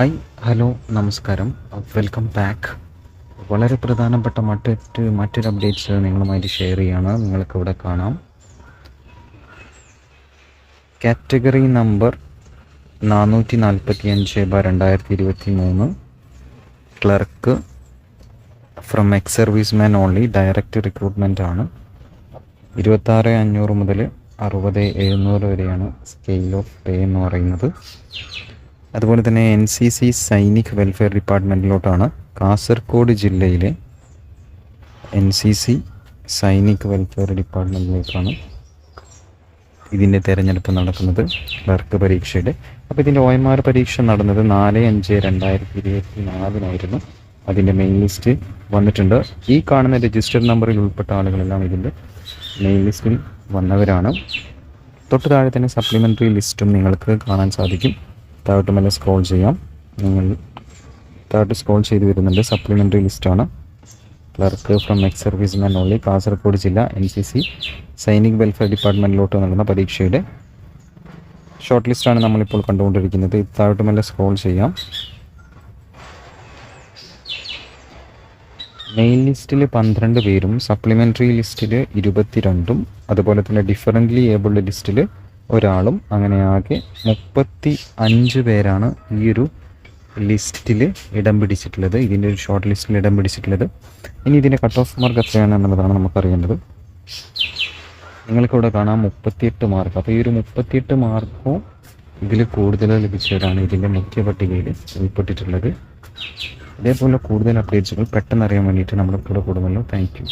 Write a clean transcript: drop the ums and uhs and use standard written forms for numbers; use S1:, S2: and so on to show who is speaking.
S1: Hi, hello, നമസ്കാരം. Welcome back. വളരെ പ്രധാനപ്പെട്ട മറ്റൊരു അപ്ഡേറ്റ്സ് നിങ്ങളുമായിട്ട് ഷെയർ ചെയ്യാണ്. നിങ്ങൾക്കിവിടെ കാണാം. Category number 445/2023 clerk from ex serviceman only, direct recruitment ആണ്. 26,500 മുതൽ 60,700 വരെയാണ് സ്കെയിൽ ഓഫ് പേ എന്ന് പറയുന്നത്. അതുപോലെ തന്നെ NCC സൈനിക് വെൽഫെയർ ഡിപ്പാർട്ട്മെൻറ്റിലോട്ടാണ്. കാസർഗോഡ് ജില്ലയിലെ NCC സൈനിക് വെൽഫെയർ ഡിപ്പാർട്ട്മെൻറ്റിലേക്കാണ് ഇതിൻ്റെ തിരഞ്ഞെടുപ്പ് നടക്കുന്നത്, ക്ലർക്ക് പരീക്ഷയുടെ. അപ്പോൾ ഇതിൻ്റെ OMR പരീക്ഷ നടന്നത് 4/5/2024 അതിൻ്റെ മെയിൻ ലിസ്റ്റ് വന്നിട്ടുണ്ട്. ഈ കാണുന്ന രജിസ്റ്റർഡ് നമ്പറിൽ ഉൾപ്പെട്ട ആളുകളെല്ലാം ഇതിൻ്റെ മെയിൻ ലിസ്റ്റിൽ വന്നവരാണ്. തൊട്ട് താഴെ തന്നെ സപ്ലിമെൻ്ററി ലിസ്റ്റും നിങ്ങൾക്ക് കാണാൻ സാധിക്കും. താഴോട്ട് മേലെ സ്ക്രോൾ ചെയ്യാം. നിങ്ങൾ താഴോട്ട് സ്ക്രോൾ ചെയ്ത് വരുന്നുണ്ട്. സപ്ലിമെൻ്ററി ലിസ്റ്റാണ്. Clerk from ex serviceman only, Kasaragod ജില്ല, NCC സൈനിക് വെൽഫെയർ ഡിപ്പാർട്ട്മെൻറ്റിലോട്ട് നടന്ന പരീക്ഷയുടെ ഷോർട്ട് ലിസ്റ്റാണ് നമ്മളിപ്പോൾ കണ്ടുകൊണ്ടിരിക്കുന്നത്. താഴോട്ട് മേലെ സ്ക്രോൾ ചെയ്യാം. മെയിൻ ലിസ്റ്റിൽ 12 പേരും സപ്ലിമെൻ്ററി ലിസ്റ്റിൽ 22, അതുപോലെ തന്നെ ഡിഫറൻ്റ്ലി ഏബിൾഡ് ലിസ്റ്റിൽ ഒരാളും, അങ്ങനെ ആകെ 35 പേരാണ് ഈ ഒരു ലിസ്റ്റിൽ ഇടം പിടിച്ചിട്ടുള്ളത്, ഇതിൻ്റെ ഒരു ഷോർട്ട് ലിസ്റ്റിൽ ഇടം പിടിച്ചിട്ടുള്ളത്. ഇനി ഇതിൻ്റെ കട്ട് ഓഫ് മാർക്ക് എത്രയാണ് എന്നുള്ളതാണ് നമുക്കറിയേണ്ടത്. നിങ്ങൾക്കിവിടെ കാണാം 38 മാർക്ക്. അപ്പോൾ ഈ ഒരു 38 മാർക്കോ ഇതിൽ കൂടുതൽ ലഭിച്ചവരാണ് ഇതിൻ്റെ മുഖ്യ പട്ടികയിൽ ഉൾപ്പെട്ടിട്ടുള്ളത്. ഇതേപോലെ കൂടുതൽ അപ്ഡേറ്റ്സുകൾ പെട്ടെന്ന് അറിയാൻ വേണ്ടിയിട്ട് നമ്മുടെ കൂടെ കൂടുമല്ലോ. Thank you.